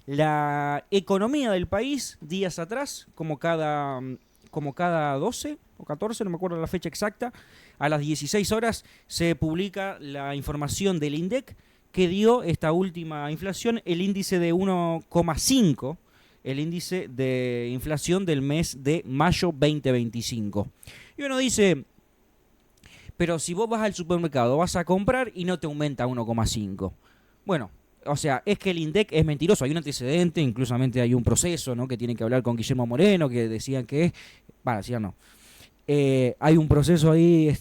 la economía del país días atrás, como cada 12 o 14, no me acuerdo la fecha exacta, a las 16 horas se publica la información del INDEC que dio esta última inflación, el índice de 1,5, el índice de inflación del mes de mayo 2025. Y uno dice, pero si vos vas al supermercado, vas a comprar y no te aumenta 1,5. Bueno, o sea, es que el INDEC es mentiroso. Hay un antecedente, inclusamente hay un proceso, ¿no?, que tiene que hablar con Guillermo Moreno, que decían que es... Bueno, decían no. Hay un proceso ahí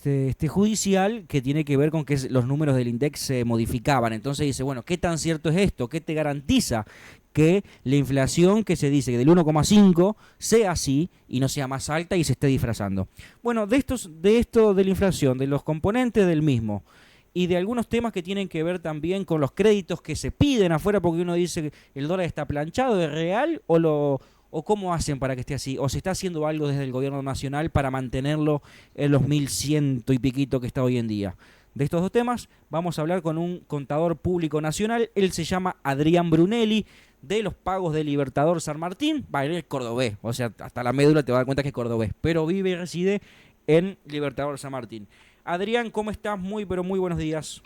judicial que tiene que ver con que los números del INDEC se modificaban. Entonces dice, bueno, ¿qué tan cierto es esto? ¿Qué te garantiza que la inflación que se dice que del 1,5 sea así y no sea más alta y se esté disfrazando? Bueno, de esto de la inflación, de los componentes del mismo y de algunos temas que tienen que ver también con los créditos que se piden afuera, porque uno dice que el dólar está planchado, ¿es real o cómo hacen para que esté así? ¿O se está haciendo algo desde el gobierno nacional para mantenerlo en los 1.100 y piquito que está hoy en día? De estos dos temas vamos a hablar con un contador público nacional. Él se llama Adrián Brunelli, de los pagos de Libertador San Martín. Va, él es cordobés, o sea, hasta la médula te va a dar cuenta que es cordobés, pero vive y reside en Libertador San Martín. Adrián, ¿cómo estás? Muy, pero muy buenos días.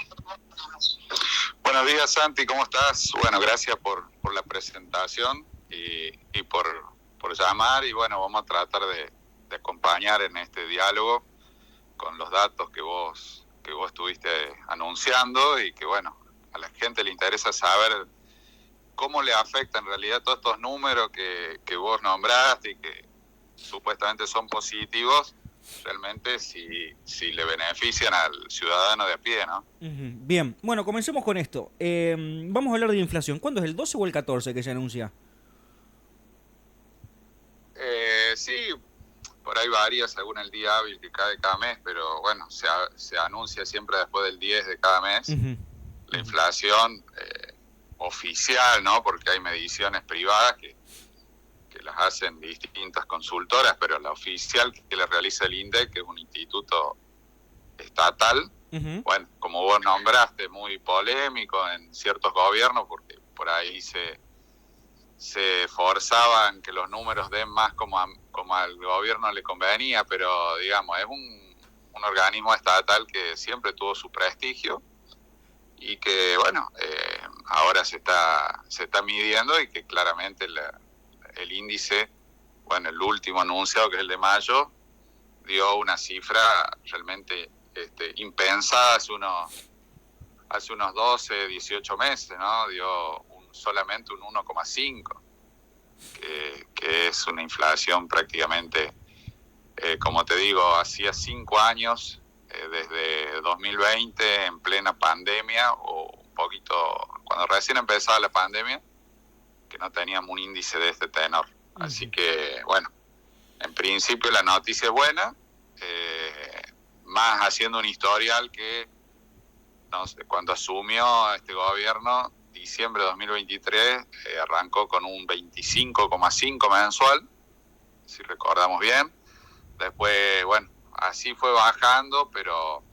Buenos días, Santi, ¿cómo estás? Bueno, gracias por la presentación y por llamar. Y bueno, vamos a tratar de acompañar en este diálogo con los datos que vos estuviste anunciando y que, bueno, a la gente le interesa saber cómo le afecta en realidad todos estos números que vos nombraste y que supuestamente son positivos, realmente si le benefician al ciudadano de a pie, ¿no? Bien, bueno, comencemos con esto. Vamos a hablar de inflación. ¿Cuándo es, el 12 o el 14 que se anuncia? Sí, por ahí varía según el día hábil que cae cada mes, pero bueno, se anuncia siempre después del 10 de cada mes. La inflación oficial, ¿no? Porque hay mediciones privadas que las hacen distintas consultoras, pero la oficial que le realiza el INDEC, que es un instituto estatal, bueno, como vos nombraste, muy polémico en ciertos gobiernos, porque por ahí se forzaban que los números den más como al gobierno le convenía, pero digamos, es un organismo estatal que siempre tuvo su prestigio y que, bueno, ahora se está midiendo y que claramente el índice, bueno, el último anunciado, que es el de mayo, dio una cifra realmente impensada hace unos 12, 18 meses, ¿no? Dio solamente un 1,5, que es una inflación prácticamente, como te digo, hacía 5 años, desde 2020, en plena pandemia, o un poquito, cuando recién empezaba la pandemia, que no teníamos un índice de este tenor. Así que, bueno, en principio la noticia es buena, más haciendo un historial que, no sé, cuando asumió este gobierno, diciembre de 2023, arrancó con un 25,5 mensual, si recordamos bien. Después, bueno, así fue bajando, pero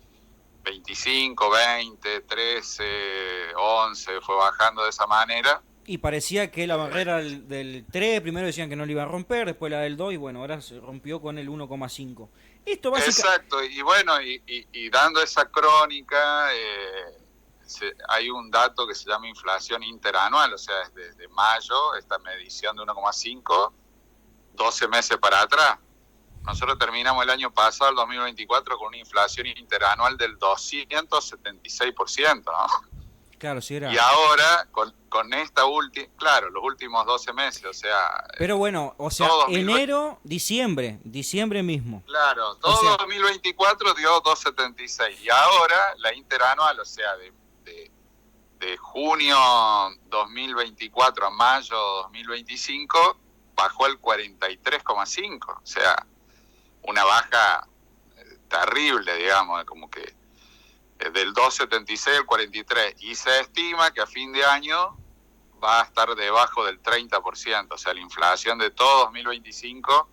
25, 20, 13, 11, fue bajando de esa manera. Y parecía que la barrera del 3, primero decían que no le iba a romper, después la del 2, y bueno, ahora se rompió con el 1,5. Esto básicamente... Exacto, y bueno, y dando esa crónica, hay un dato que se llama inflación interanual, o sea, es desde mayo, esta medición de 1,5, 12 meses para atrás. Nosotros terminamos el año pasado, el 2024, con una inflación interanual del 276%, ¿no? Claro, sí era. Y ahora, con esta última, claro, los últimos 12 meses, o sea... Pero bueno, o sea, enero, diciembre mismo. Claro, todo o sea, 2024 dio 276. Y ahora, la interanual, o sea, de junio 2024 a mayo 2025, bajó el 43,5. O sea, una baja terrible, digamos, como que del 2,76 al 43, y se estima que a fin de año va a estar debajo del 30%, o sea, la inflación de todo 2025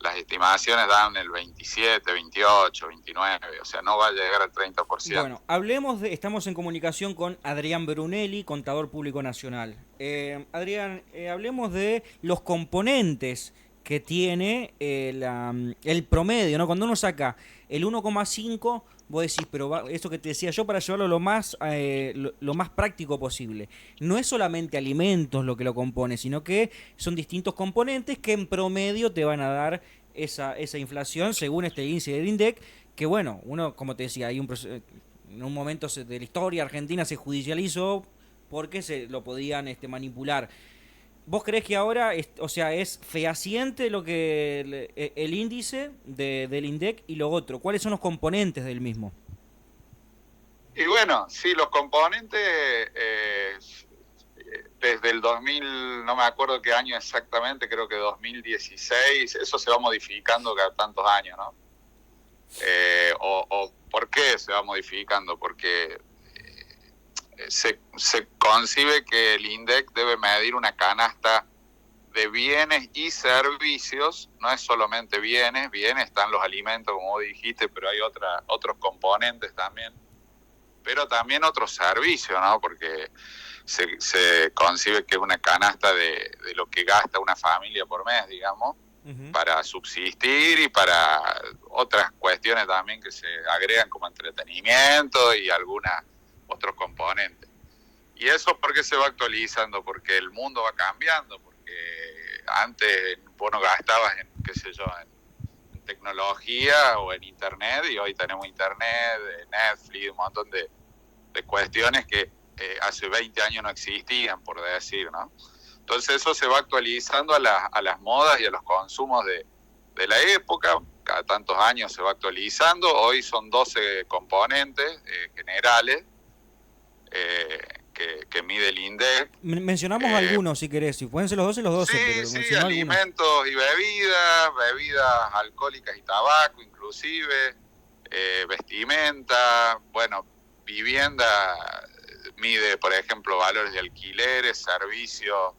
las estimaciones dan el 27, 28, 29, o sea, no va a llegar al 30%. Bueno, estamos en comunicación con Adrián Brunelli, contador público nacional. Adrián, hablemos de los componentes que tiene el promedio, ¿no? Cuando uno saca el 1,5, vos decís, pero eso que te decía yo, para llevarlo lo más práctico posible. No es solamente alimentos lo que lo compone, sino que son distintos componentes que en promedio te van a dar esa inflación según este índice del INDEC, que bueno, uno, como te decía, en un momento de la historia argentina se judicializó porque se lo podían manipular. ¿Vos creés que ahora, es fehaciente lo que el índice del INDEC y lo otro? ¿Cuáles son los componentes del mismo? Y bueno, sí, los componentes, desde el 2000, no me acuerdo qué año exactamente, creo que 2016, eso se va modificando cada tantos años, ¿no? O ¿por qué se va modificando? Porque se concibe que el INDEC debe medir una canasta de bienes y servicios, no es solamente bienes están los alimentos, como vos dijiste, pero hay otros componentes también, pero también otros servicios, ¿no? Porque se concibe que es una canasta de lo que gasta una familia por mes, digamos, para subsistir y para otras cuestiones también que se agregan como entretenimiento y algunos otros componentes. ¿Y eso por qué se va actualizando? Porque el mundo va cambiando, porque antes vos no gastabas en, qué sé yo, en tecnología o en internet, y hoy tenemos internet, Netflix, un montón de cuestiones que hace 20 años no existían, por decir, ¿no? Entonces eso se va actualizando a las modas y a los consumos de la época, cada tantos años se va actualizando. Hoy son 12 componentes generales que mide el INDEC. Mencionamos algunos si querés, si pueden ser los 12, los 12. Sí, pero alimentos y bebidas alcohólicas y tabaco inclusive, vestimenta, bueno, vivienda mide, por ejemplo, valores de alquileres, servicios,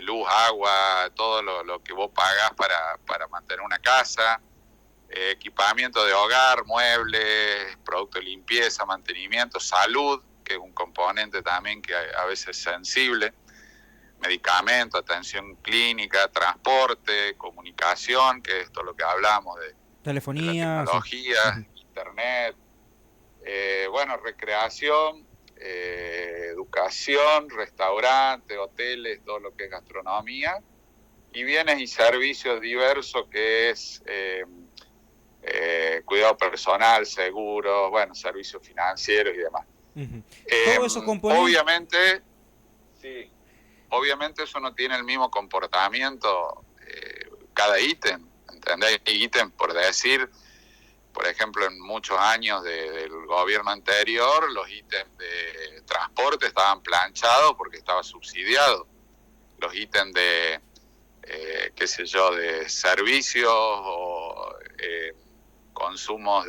luz, agua, todo lo que vos pagás para mantener una casa, equipamiento de hogar, muebles, productos de limpieza, mantenimiento, salud, que es un componente también que a veces es sensible, medicamentos, atención clínica, transporte, comunicación, que es todo lo que hablamos de telefonía, de la tecnología, sí. Internet, bueno, recreación, educación, restaurante, hoteles, todo lo que es gastronomía, y bienes y servicios diversos, que es cuidado personal, seguros, bueno, servicios financieros y demás. Todos esos componentes. Obviamente eso no tiene el mismo comportamiento cada ítem, ¿entendés? Hay ítem, por decir, por ejemplo, en muchos años del gobierno anterior, los ítems de transporte estaban planchados porque estaba subsidiado. Los ítems de, qué sé yo, de servicios o consumos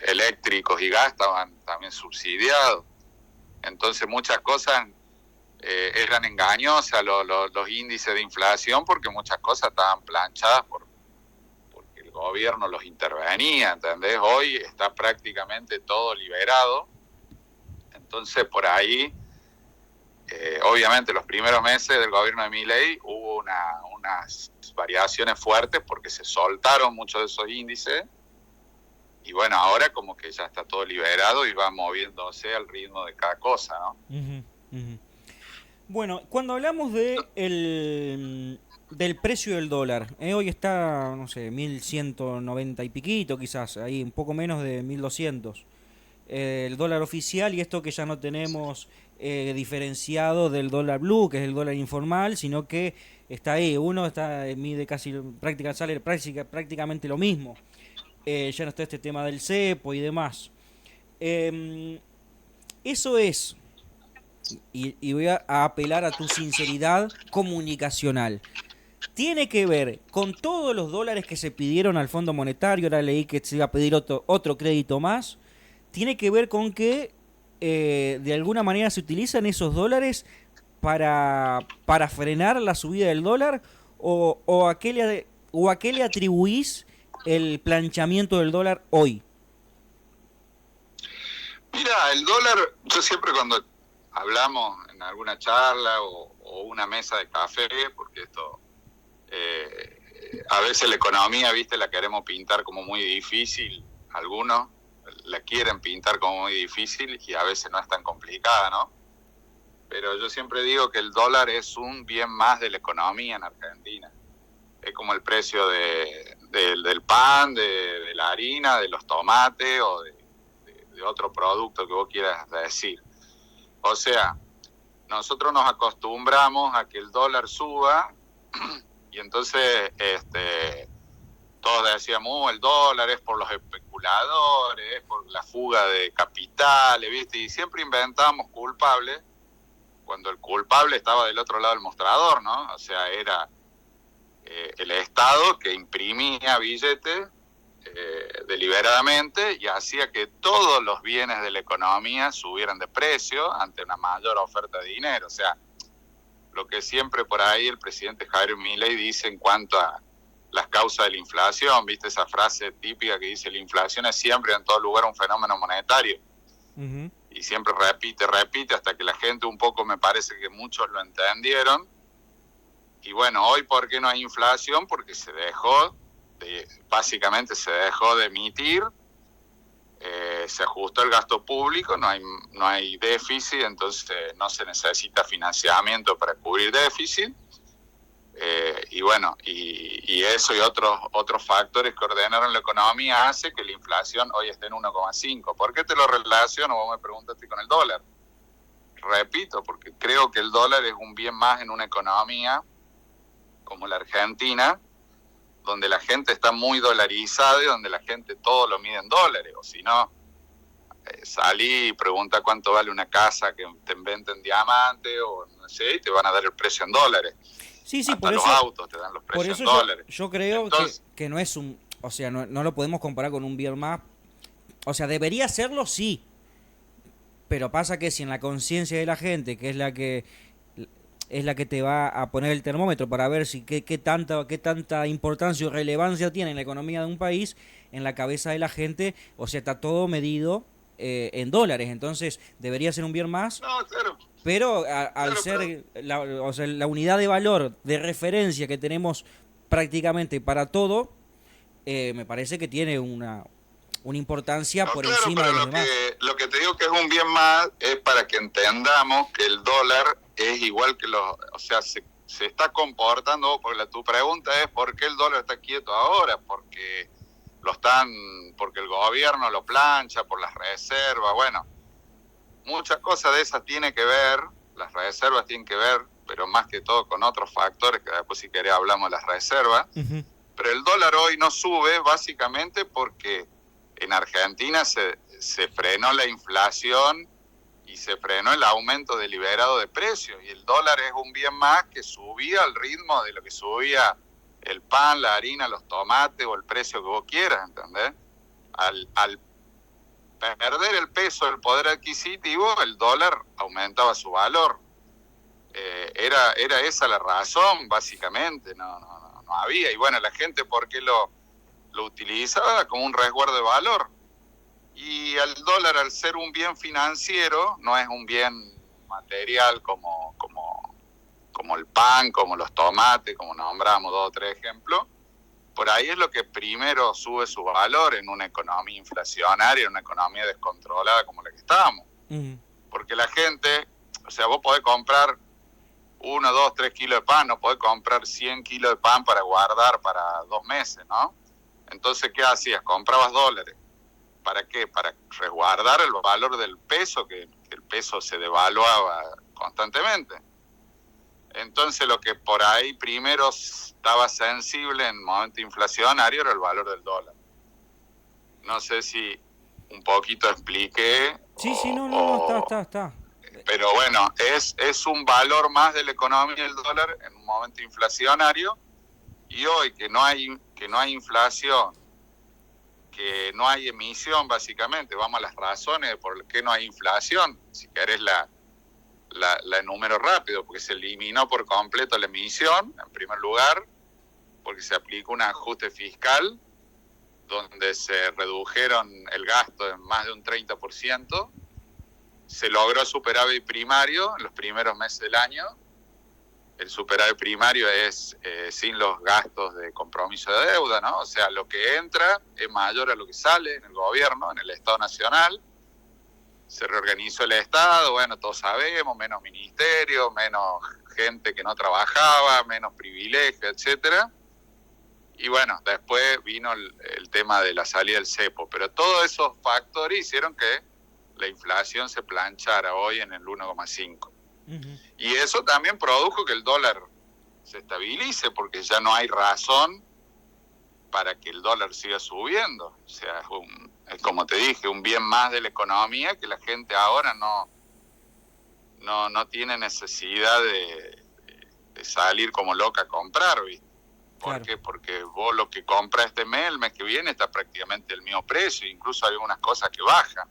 eléctricos y gas estaban también subsidiados. Entonces muchas cosas eran engañosas, los índices de inflación, porque muchas cosas estaban planchadas porque el gobierno los intervenía, ¿entendés? Hoy está prácticamente todo liberado. Entonces por ahí, obviamente los primeros meses del gobierno de Milei hubo unas variaciones fuertes porque se soltaron muchos de esos índices. Y bueno, ahora como que ya está todo liberado y va moviéndose al ritmo de cada cosa, ¿no? Bueno, cuando hablamos del precio del dólar, hoy está, no sé, 1.190 y piquito quizás, ahí un poco menos de 1.200. El dólar oficial, y esto que ya no tenemos diferenciado del dólar blue, que es el dólar informal, sino que está ahí, mide casi, sale prácticamente lo mismo. Ya no está este tema del cepo y demás. Eso es, y voy a apelar a tu sinceridad comunicacional, tiene que ver con todos los dólares que se pidieron al Fondo Monetario. Ahora leí que se iba a pedir otro crédito más. Tiene que ver con que de alguna manera se utilizan esos dólares para frenar la subida del dólar, o a qué o a qué le atribuís el planchamiento del dólar hoy? Mira, el dólar, yo siempre cuando hablamos en alguna charla o una mesa de café, porque esto, a veces la economía, viste, la queremos pintar como muy difícil, algunos la quieren pintar como muy difícil y a veces no es tan complicada, ¿no? Pero yo siempre digo que el dólar es un bien más de la economía en Argentina. Es como el precio del pan, de la harina, de los tomates o de otro producto que vos quieras decir. O sea, nosotros nos acostumbramos a que el dólar suba y entonces todos decíamos, el dólar es por los especuladores, es por la fuga de capitales, ¿viste? Y siempre inventábamos culpables cuando el culpable estaba del otro lado del mostrador, ¿no? O sea, era el Estado que imprimía billetes deliberadamente y hacía que todos los bienes de la economía subieran de precio ante una mayor oferta de dinero. O sea, lo que siempre por ahí el presidente Javier Milei dice en cuanto a las causas de la inflación, ¿viste? Esa frase típica que dice, la inflación es siempre en todo lugar un fenómeno monetario. Uh-huh. Y siempre repite, hasta que la gente un poco, me parece que muchos lo entendieron. Y bueno, hoy, ¿por qué no hay inflación? Porque básicamente se dejó de emitir, se ajustó el gasto público, no hay déficit, entonces no se necesita financiamiento para cubrir déficit. Y bueno, y eso y otros factores que ordenaron la economía hace que la inflación hoy esté en 1,5. ¿Por qué te lo relaciono? Vos me preguntaste con el dólar. Repito, porque creo que el dólar es un bien más en una economía como la Argentina, donde la gente está muy dolarizada y donde la gente todo lo mide en dólares. O si no, salí y pregunta cuánto vale una casa que te inventen diamante o no sé, y te van a dar el precio en dólares. Sí, hasta por los eso, autos te dan los precios en dólares. Yo creo que no es un, o sea, no lo podemos comparar con un bien más. O sea, debería serlo, sí. Pero pasa que si en la conciencia de la gente, que es la que te va a poner el termómetro para ver si qué tanta importancia o relevancia tiene en la economía de un país, en la cabeza de la gente, o sea, está todo medido en dólares. Entonces, debería ser un bien más. No, claro. Pero al ser la unidad de valor de referencia que tenemos prácticamente para todo, me parece que tiene una importancia por encima de los demás. Lo que te digo que es un bien más es para que entendamos que el dólar es igual que o sea, se está comportando, porque tu pregunta es ¿por qué el dólar está quieto ahora? Porque el gobierno lo plancha, por las reservas, bueno. Muchas cosas de esas tiene que ver, las reservas tienen que ver, pero más que todo con otros factores, que después si querés hablamos de las reservas. Uh-huh. Pero el dólar hoy no sube básicamente porque en Argentina se frenó la inflación y se frenó el aumento deliberado de precios. Y el dólar es un bien más que subía al ritmo de lo que subía el pan, la harina, los tomates o el precio que vos quieras, ¿entendés? Al perder el peso del poder adquisitivo, el dólar aumentaba su valor. Era esa la razón, básicamente, no había. Y bueno, la gente, ¿por qué lo utilizaba? Como un resguardo de valor. Y el dólar, al ser un bien financiero, no es un bien material como el pan, como los tomates, como nombramos 2 o 3 ejemplos. Por ahí es lo que primero sube su valor en una economía inflacionaria, en una economía descontrolada como la que estamos. Uh-huh. Porque la gente, o sea, vos podés comprar 1, 2, 3 kilos de pan, no podés comprar 100 kilos de pan para guardar para 2 meses, ¿no? Entonces, ¿qué hacías? Comprabas dólares. ¿Para qué? Para resguardar el valor del peso, que el peso se devaluaba constantemente. Entonces lo que por ahí primero estaba sensible en momento inflacionario era el valor del dólar. No sé si un poquito expliqué. Sí, está. Pero bueno, es un valor más de la economía el dólar en un momento inflacionario. Y hoy que no hay inflación, que no hay emisión básicamente, vamos a las razones de por qué no hay inflación, si querés la enumero rápido, porque se eliminó por completo la emisión, en primer lugar, porque se aplicó un ajuste fiscal donde se redujeron el gasto en más de un 30%, se logró superávit primario en los primeros meses del año. El superávit primario es sin los gastos de compromiso de deuda, ¿no? O sea, lo que entra es mayor a lo que sale en el gobierno, en el Estado Nacional. Se reorganizó el Estado, bueno, todos sabemos, menos ministerio, menos gente que no trabajaba, menos privilegio, etcétera. Y bueno, después vino el tema de la salida del cepo, pero todos esos factores hicieron que la inflación se planchara hoy en el 1,5. Uh-huh. Y eso también produjo que el dólar se estabilice, porque ya no hay razón para que el dólar siga subiendo. O sea, es como te dije, un bien más de la economía que la gente ahora no tiene necesidad de salir como loca a comprar, ¿viste? ¿Por qué? Porque vos lo que compras este mes, el mes que viene, está prácticamente el mismo precio, incluso hay algunas cosas que bajan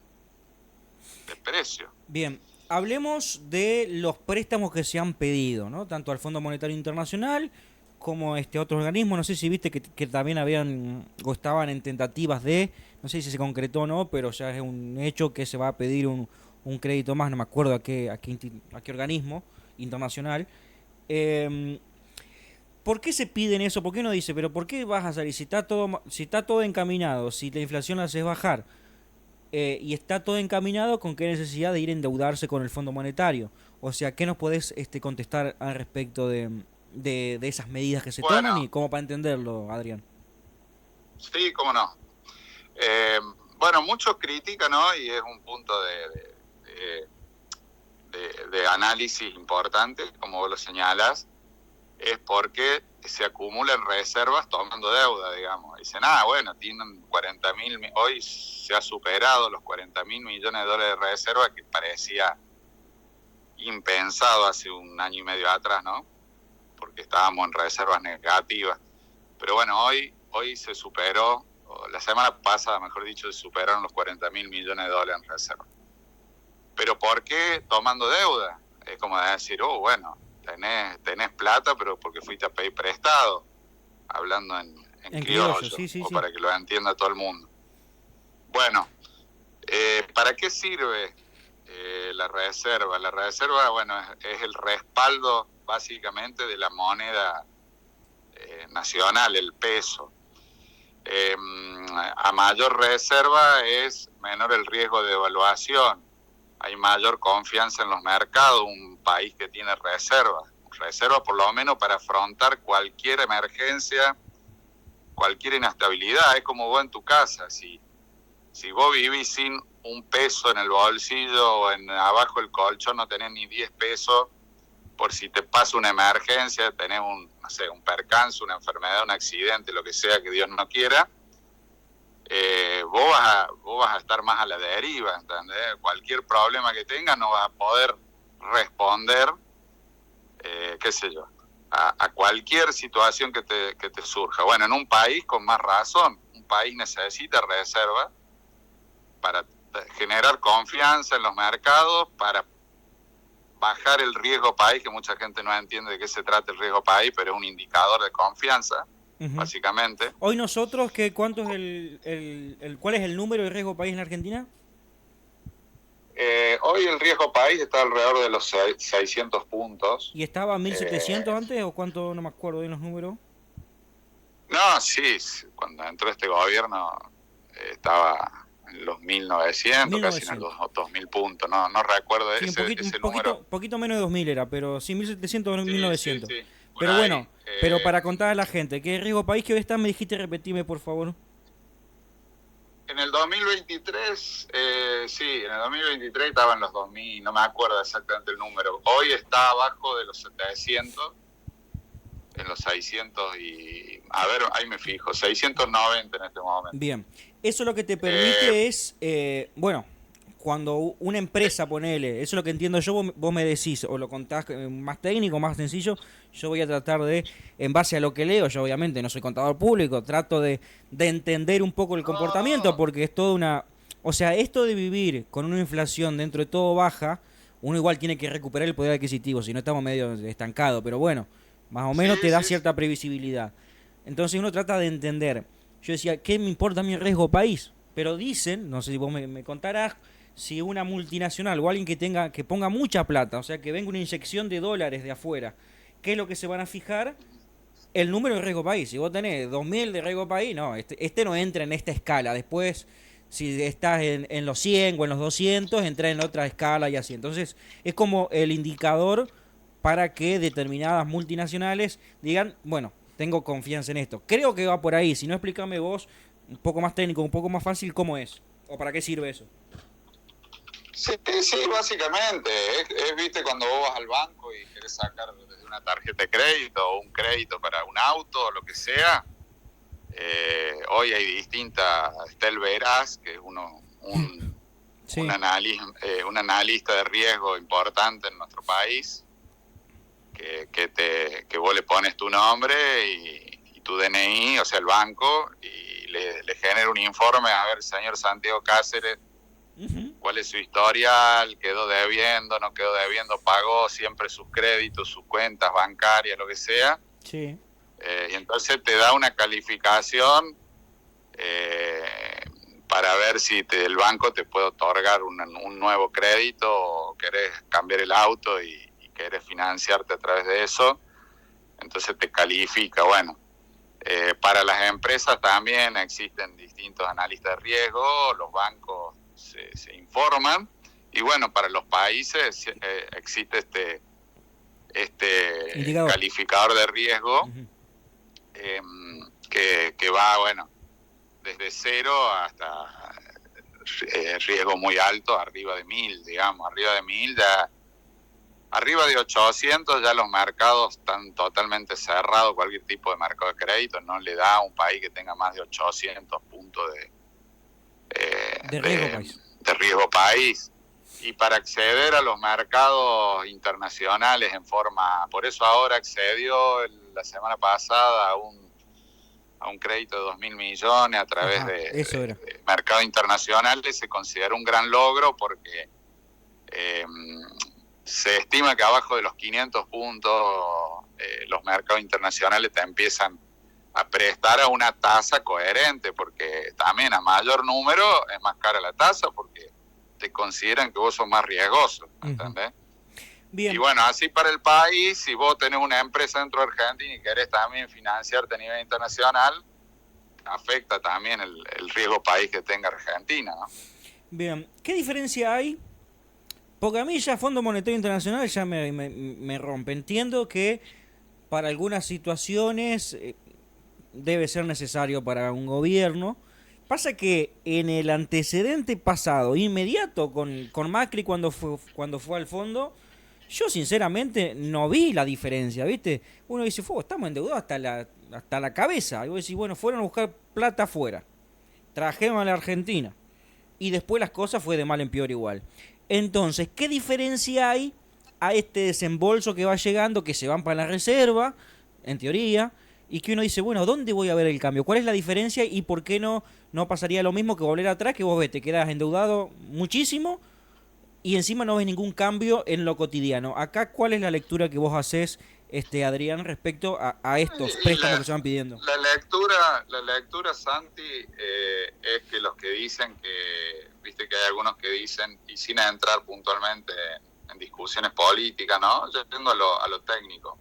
de precio. Bien, hablemos de los préstamos que se han pedido, ¿no? Tanto al Fondo Monetario Internacional como otros organismos. No sé si viste que también habían o estaban en tentativas de, no sé si se concretó o no, pero ya es un hecho que se va a pedir un crédito más, no me acuerdo a qué organismo internacional. ¿Por qué se piden eso? ¿Por qué no dice, pero por qué vas a salir si está todo encaminado, si la inflación la haces bajar y está todo encaminado, con qué necesidad de ir a endeudarse con el Fondo Monetario? O sea, ¿qué nos podés contestar al respecto de esas medidas que se toman y cómo para entenderlo, Adrián? Sí, cómo no. Bueno, muchos critican, ¿no? Y es un punto de análisis importante, como vos lo señalas, es porque se acumulan reservas tomando deuda, digamos. Dicen, bueno, tienen 40.000, hoy se ha superado los 40.000 millones de dólares de reservas, que parecía impensado hace un año y medio atrás, ¿no? Porque estábamos en reservas negativas. Pero bueno, hoy se superó, la semana pasada, mejor dicho, se superaron los 40.000 millones de dólares en reservas. ¿Pero por qué tomando deuda? Es como decir, bueno, tenés plata, pero porque fuiste a pedir prestado, hablando en criollo, sí. Para que lo entienda todo el mundo. Bueno, ¿para qué sirve la reserva? La reserva, bueno, es el respaldo básicamente de la moneda nacional, el peso. A mayor reserva es menor el riesgo de devaluación, hay mayor confianza en los mercados, un país que tiene reserva por lo menos para afrontar cualquier emergencia, cualquier inestabilidad. Es como vos en tu casa, si vos vivís sin un peso en el bolsillo o abajo del colchón, no tenés ni 10 pesos, por si te pasa una emergencia, tenés un percance, una enfermedad, un accidente, lo que sea que Dios no quiera, vos vas a estar más a la deriva, ¿entendés? Cualquier problema que tengas no vas a poder responder, a cualquier situación que te surja. Bueno, en un país con más razón, un país necesita reserva para generar confianza en los mercados, para bajar el riesgo país, que mucha gente no entiende de qué se trata el riesgo país, pero es un indicador de confianza, básicamente. Hoy nosotros, ¿cuál es el número de riesgo país en Argentina? Hoy el riesgo país está alrededor de los 600 puntos. ¿Y estaba 1.700 antes o cuánto? No me acuerdo de los números. No, sí, cuando entró este gobierno estaba en los 1.900, casi en los 2.000 puntos, no recuerdo sí, ese número. Poquito menos de 2.000 era, pero sí, 1.700 o 1.900. Sí. Pero bueno, pero para contar a la gente, ¿qué riesgo país que hoy está? Me dijiste, repetime por favor. En el 2023, en el 2023 estaban los 2.000, no me acuerdo exactamente el número. Hoy está abajo de los 700, en los 600 y... A ver, ahí me fijo, 690 en este momento. Bien, eso lo que te permite es, cuando una empresa, ponele, eso es lo que entiendo yo, vos me decís, o lo contás más técnico, más sencillo, yo voy a tratar de, en base a lo que leo, yo obviamente no soy contador público, trato de entender un poco el comportamiento, porque es toda una... O sea, esto de vivir con una inflación dentro de todo baja, uno igual tiene que recuperar el poder adquisitivo, si no estamos medio estancados, pero bueno, más o menos te da cierta previsibilidad. Entonces uno trata de entender. Yo decía, ¿qué me importa mi riesgo país? Pero dicen, no sé si vos me contarás, si una multinacional o alguien que ponga mucha plata, o sea, que venga una inyección de dólares de afuera, ¿qué es lo que se van a fijar? El número de riesgo país. Si vos tenés 2000 de riesgo país, no, este no entra en esta escala. Después, si estás en los 100 o en los 200, entra en otra escala y así. Entonces, es como el indicador para que determinadas multinacionales digan, bueno, tengo confianza en esto. Creo que va por ahí. Si no, explícame vos, un poco más técnico, un poco más fácil, cómo es. O para qué sirve eso. Sí, sí, básicamente. Viste, cuando vos vas al banco y querés sacar desde una tarjeta de crédito o un crédito para un auto o lo que sea, hoy hay distintas. Está el Veraz, que es Sí. un analista de riesgo importante en nuestro país, que vos le pones tu nombre y tu DNI, o sea, el banco, y le genera un informe, a ver, señor Santiago Cáceres, cuál es su historial, quedó debiendo, no quedó debiendo, pagó siempre sus créditos, sus cuentas bancarias, lo que sea. Sí. Y entonces te da una calificación para ver si el banco te puede otorgar un nuevo crédito o querés cambiar el auto y querés financiarte a través de eso. Entonces te califica. Bueno, para las empresas también existen distintos analistas de riesgo, los bancos se informan, y bueno, para los países existe este calificador de riesgo que va, bueno, desde 0 hasta riesgo muy alto, arriba de 1000, digamos, arriba de 1000 ya. Arriba de 800 ya los mercados están totalmente cerrados, cualquier tipo de mercado de crédito no le da a un país que tenga más de 800 puntos de riesgo país. Y para acceder a los mercados internacionales por eso ahora accedió la semana pasada a un crédito de 2.000 millones a través de mercados internacionales, se considera un gran logro porque se estima que abajo de los 500 puntos los mercados internacionales te empiezan a prestar a una tasa coherente, porque también a mayor número es más cara la tasa porque te consideran que vos sos más riesgoso, ¿entendés? Bien. Y bueno, así para el país, si vos tenés una empresa dentro de Argentina y querés también financiarte a nivel internacional, afecta también el riesgo país que tenga Argentina, ¿no? Bien, ¿qué diferencia hay? Porque a mí ya Fondo Monetario Internacional ya me rompe. Entiendo que para algunas situaciones debe ser necesario para un gobierno. Pasa que en el antecedente pasado, inmediato con Macri cuando fue al fondo, yo sinceramente no vi la diferencia, ¿viste? Uno dice, estamos endeudados hasta la cabeza. Y vos decís, bueno, fueron a buscar plata afuera. Trajeron a la Argentina. Y después las cosas fue de mal en peor igual. Entonces, ¿qué diferencia hay a este desembolso que va llegando, que se van para la reserva, en teoría, y que uno dice, bueno, ¿dónde voy a ver el cambio? ¿Cuál es la diferencia y por qué no pasaría lo mismo que volver atrás, que vos ves, te quedas endeudado muchísimo y encima no ves ningún cambio en lo cotidiano? Acá, ¿cuál es la lectura que vos hacés, Adrián, respecto a estos préstamos que se van pidiendo? La lectura, Santi, es que los que dicen viste que hay algunos que dicen, y sin entrar puntualmente en discusiones políticas, ¿no? Yo entiendo a lo técnico.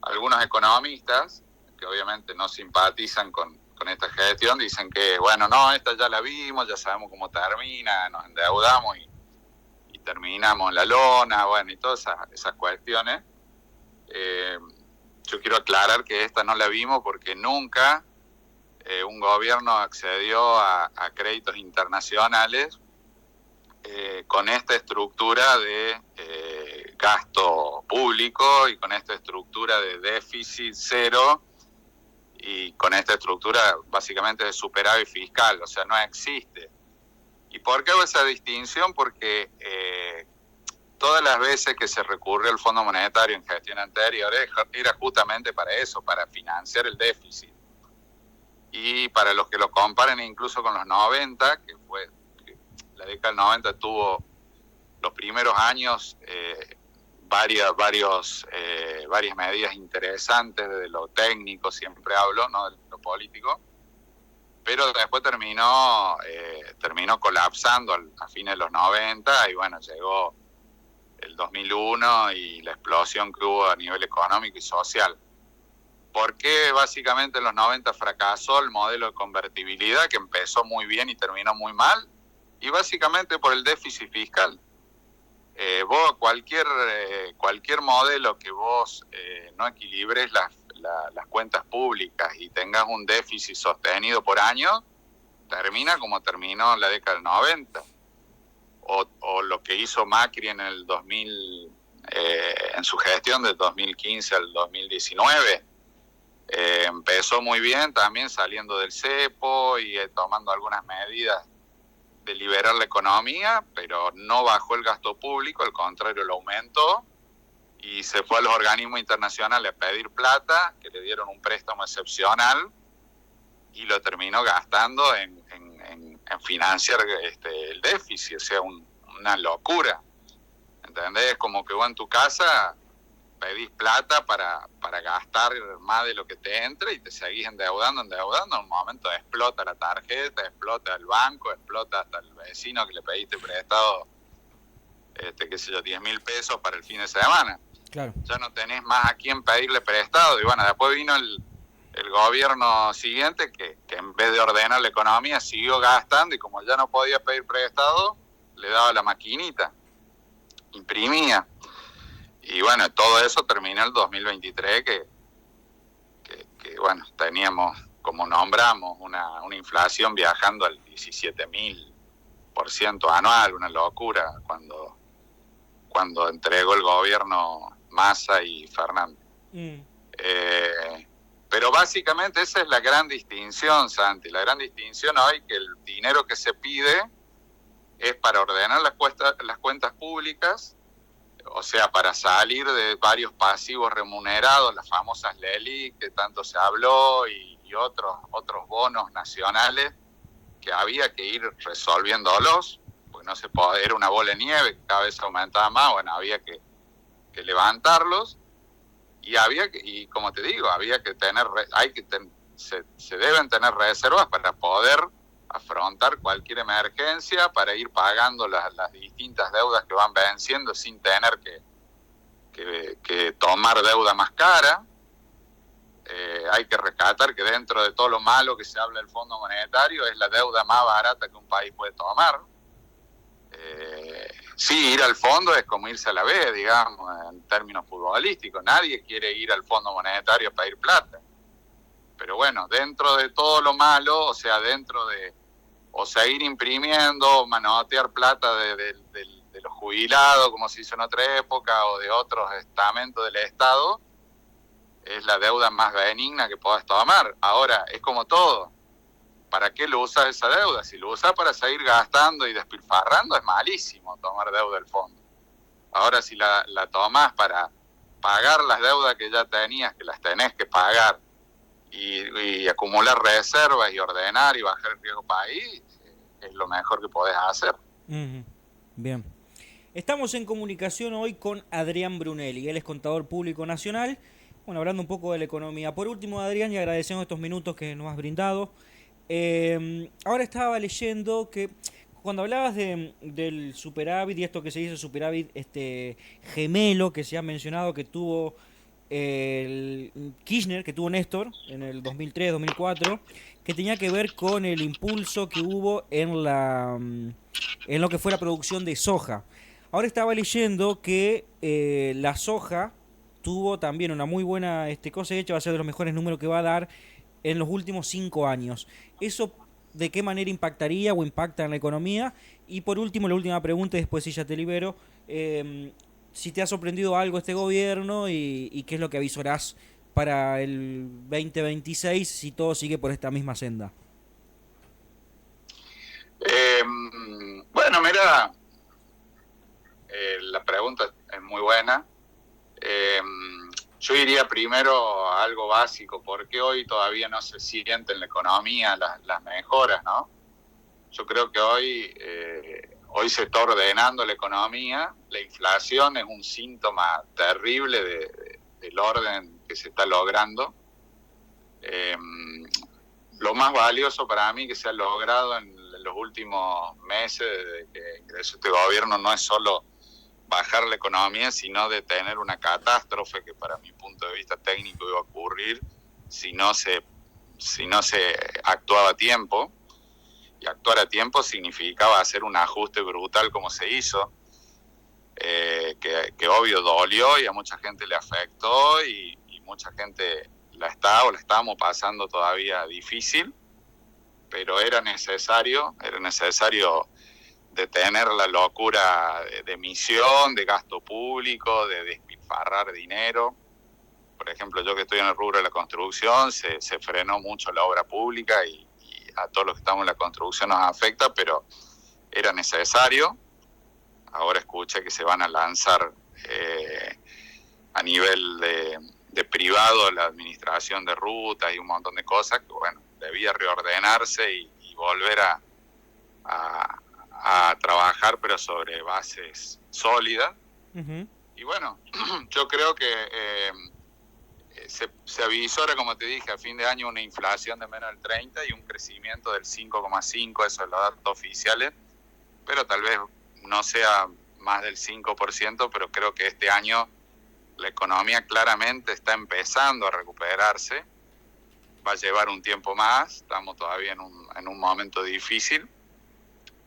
Algunos economistas, que obviamente no simpatizan con esta gestión, dicen que, bueno, no, esta ya la vimos, ya sabemos cómo termina, nos endeudamos y terminamos en la lona, bueno, y todas esas cuestiones. Yo quiero aclarar que esta no la vimos porque nunca un gobierno accedió a créditos internacionales con esta estructura de gasto público y con esta estructura de déficit cero y con esta estructura básicamente de superávit fiscal, o sea, no existe. ¿Y por qué hago esa distinción? Porque todas las veces que se recurrió al Fondo Monetario en gestión anterior era justamente para eso, para financiar el déficit. Y para los que lo comparen incluso con los 90, que la década del 90 tuvo los primeros años varias medidas interesantes desde lo técnico, siempre hablo, no de lo político, pero después terminó colapsando a fines de los 90 y bueno, llegó el 2001 y la explosión que hubo a nivel económico y social. ¿Por qué básicamente en los 90 fracasó el modelo de convertibilidad, que empezó muy bien y terminó muy mal? Y básicamente por el déficit fiscal. Vos cualquier modelo que vos no equilibres las cuentas públicas y tengas un déficit sostenido por año, termina como terminó en la década del 90. O lo que hizo Macri en el 2000, en su gestión del 2015 al 2019. Empezó muy bien, también saliendo del cepo y tomando algunas medidas de liberar la economía, pero no bajó el gasto público, al contrario lo aumentó, y se fue a los organismos internacionales a pedir plata, que le dieron un préstamo excepcional, y lo terminó gastando en financiar el déficit, o sea, una locura. ¿Entendés? Como que vos en tu casa pedís plata para gastar más de lo que te entra y te seguís endeudando, en un momento explota la tarjeta, explota el banco, explota hasta el vecino que le pediste prestado, qué sé yo, 10.000 pesos para el fin de semana. Claro. Ya no tenés más a quién pedirle prestado, y bueno, después vino el gobierno siguiente que en vez de ordenar la economía siguió gastando, y como ya no podía pedir prestado, le daba la maquinita, imprimía. Y bueno, todo eso terminó el 2023, que bueno, teníamos, como nombramos, una inflación viajando al 17.000% anual, una locura, cuando entregó el gobierno Massa y Fernández. Pero básicamente esa es la gran distinción, Santi. La gran distinción hoy, que el dinero que se pide es para ordenar las cuentas públicas, o sea, para salir de varios pasivos remunerados, las famosas LELIQ que tanto se habló, y otros bonos nacionales que había que ir resolviéndolos, porque no se podía, era una bola de nieve que cada vez aumentaba más. Bueno, había que levantarlos, y como te digo, había que tener, se deben tener reservas para poder afrontar cualquier emergencia, para ir pagando las distintas deudas que van venciendo sin tener que tomar deuda más cara. Hay que rescatar que dentro de todo lo malo que se habla del Fondo Monetario, es la deuda más barata que un país puede tomar. Sí, ir al fondo es como irse a la B, digamos, en términos futbolísticos. Nadie quiere ir al Fondo Monetario a pedir plata. Pero bueno, dentro de todo lo malo, o sea, dentro de o seguir imprimiendo, manotear plata de los jubilados, como se hizo en otra época, o de otros estamentos del Estado, es la deuda más benigna que podés tomar. Ahora, es como todo. ¿Para qué lo usas esa deuda? Si lo usas para seguir gastando y despilfarrando, es malísimo tomar deuda del fondo. Ahora, si la tomás para pagar las deudas que ya tenías, que las tenés que pagar, y acumular reservas y ordenar y bajar el riesgo país, es lo mejor que podés hacer. Bien. Estamos en comunicación hoy con Adrián Brunelli. Él es contador público nacional. Bueno, hablando un poco de la economía. Por último, Adrián, y agradecemos estos minutos que nos has brindado. Ahora estaba leyendo que cuando hablabas del superávit y esto que se dice superávit gemelo que se ha mencionado que tuvo el Kirchner, que tuvo Néstor en el 2003-2004, que tenía que ver con el impulso que hubo en lo que fue la producción de soja. Ahora estaba leyendo que la soja tuvo también una muy buena cosecha, va a ser de los mejores números que va a dar en los últimos 5 años. ¿Eso de qué manera impactaría o impacta en la economía? Y por último, la última pregunta, y después sí ya te libero, si te ha sorprendido algo este gobierno y qué es lo que avisorás para el 2026 si todo sigue por esta misma senda. Bueno, mira, la pregunta es muy buena. Yo iría primero a algo básico, porque hoy todavía no se sienten en la economía las mejoras, ¿no? Yo creo que hoy hoy se está ordenando la economía, la inflación es un síntoma terrible del orden que se está logrando. Lo más valioso para mí que se ha logrado en los últimos meses desde que ingresó este gobierno no es solo bajar la economía, sino detener una catástrofe que para mi punto de vista técnico iba a ocurrir si no se actuaba a tiempo. Y actuar a tiempo significaba hacer un ajuste brutal como se hizo, que obvio dolió y a mucha gente le afectó y mucha gente la estamos pasando todavía difícil, pero era necesario detener la locura de emisión, de gasto público, de despilfarrar dinero. Por ejemplo, yo que estoy en el rubro de la construcción, se frenó mucho la obra pública y a todos los que estamos en la construcción nos afecta, pero era necesario. Ahora escuché que se van a lanzar a nivel de privado la administración de rutas y un montón de cosas que, bueno, debía reordenarse y volver a trabajar, pero sobre bases sólidas. Uh-huh. Y bueno, yo creo que se avisora, como te dije, a fin de año una inflación de menos del 30 y un crecimiento del 5,5, esos son los datos oficiales, pero tal vez no sea más del 5%, pero creo que este año la economía claramente está empezando a recuperarse. Va a llevar un tiempo más, estamos todavía en un momento difícil,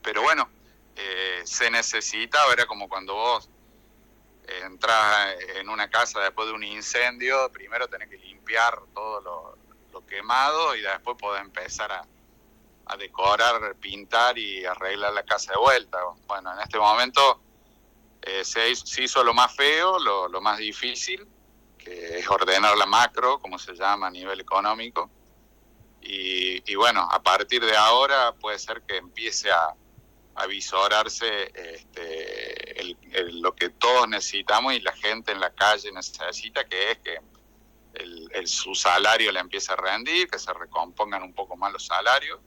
pero bueno, se necesita, era como cuando vos entras en una casa después de un incendio, primero tenés que limpiar todo lo quemado y después podés empezar a decorar, pintar y arreglar la casa de vuelta. Bueno, en este momento se hizo lo más feo, lo más difícil, que es ordenar la macro, como se llama a nivel económico. Y bueno, a partir de ahora puede ser que empiece a visorarse lo que todos necesitamos y la gente en la calle necesita, que es que su salario le empiece a rendir, que se recompongan un poco más los salarios,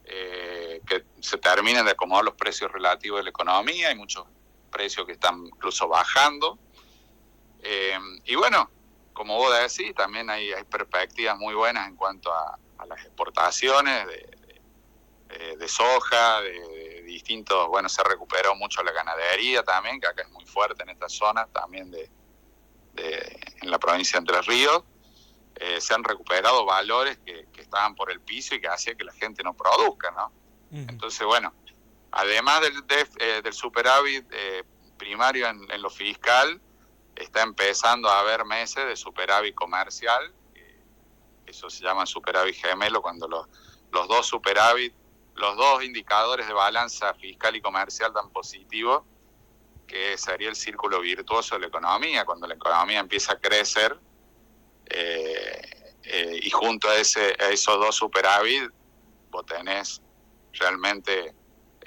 que se terminen de acomodar los precios relativos de la economía. Hay muchos precios que están incluso bajando. Y bueno, como vos decís, también hay perspectivas muy buenas en cuanto a las exportaciones de soja, de distintos, bueno, se recuperó mucho la ganadería también, que acá es muy fuerte en esta zona, también en la provincia de Entre Ríos. Se han recuperado valores que estaban por el piso y que hacía que la gente no produzca, ¿no? Uh-huh. Entonces, bueno, además del superávit primario en lo fiscal, está empezando a haber meses de superávit comercial, eso se llama superávit gemelo, cuando los dos superávit, los dos indicadores de balanza fiscal y comercial dan positivo, que sería el círculo virtuoso de la economía, cuando la economía empieza a crecer, y junto a esos dos superávit vos tenés realmente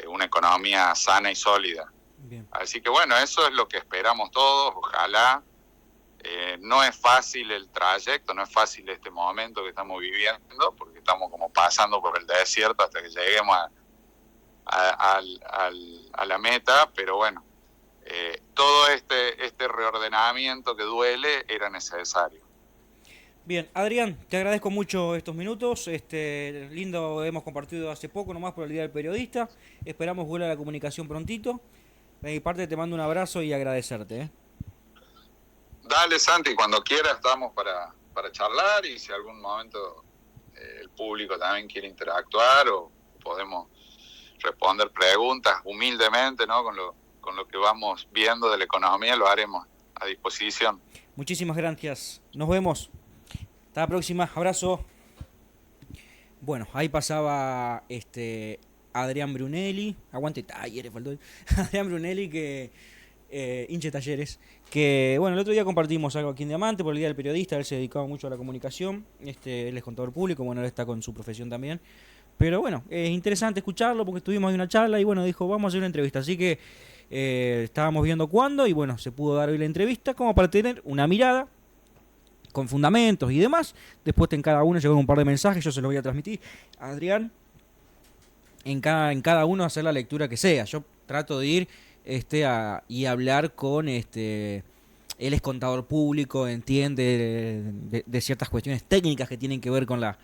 una economía sana y sólida. Bien. Así que bueno, eso es lo que esperamos todos, ojalá. No es fácil el trayecto, no es fácil este momento que estamos viviendo, porque estamos como pasando por el desierto hasta que lleguemos a la meta, pero bueno, todo este reordenamiento que duele era necesario. Bien, Adrián, te agradezco mucho estos minutos, lindo, hemos compartido hace poco nomás por el Día del Periodista, esperamos volver a la comunicación prontito. De mi parte te mando un abrazo y agradecerte. Dale, Santi, cuando quieras estamos para charlar, y si algún momento el público también quiere interactuar o podemos responder preguntas humildemente, ¿no? Con lo que vamos viendo de la economía, lo haremos a disposición. Muchísimas gracias, nos vemos. Hasta la próxima, abrazo. Bueno, ahí pasaba Adrián Brunelli, aguante Talleres, faltó Adrián Brunelli, que hinche Talleres, que bueno, el otro día compartimos algo aquí en Diamante por el Día del Periodista. Él se dedicaba mucho a la comunicación, él es contador público, bueno, él está con su profesión también, pero bueno, es interesante escucharlo porque estuvimos en una charla y bueno, dijo, vamos a hacer una entrevista, así que estábamos viendo cuándo y bueno, se pudo dar hoy la entrevista como para tener una mirada con fundamentos y demás. Después en cada uno llegaron un par de mensajes, yo se los voy a transmitir a Adrián, en cada uno hacer la lectura que sea. Yo trato de ir y hablar con él es contador público, entiende de ciertas cuestiones técnicas que tienen que ver con la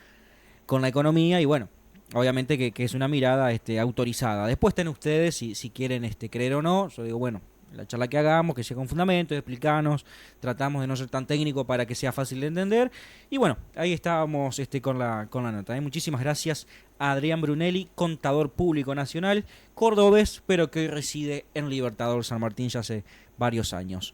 economía y bueno, obviamente que es una mirada autorizada. Después estén ustedes si quieren creer o no. Yo digo, bueno, la charla que hagamos, que sea con fundamentos, explicanos, tratamos de no ser tan técnico para que sea fácil de entender. Y bueno, ahí estábamos con la nota. Muchísimas gracias a Adrián Brunelli, contador público nacional, cordobés, pero que reside en Libertador San Martín ya hace varios años.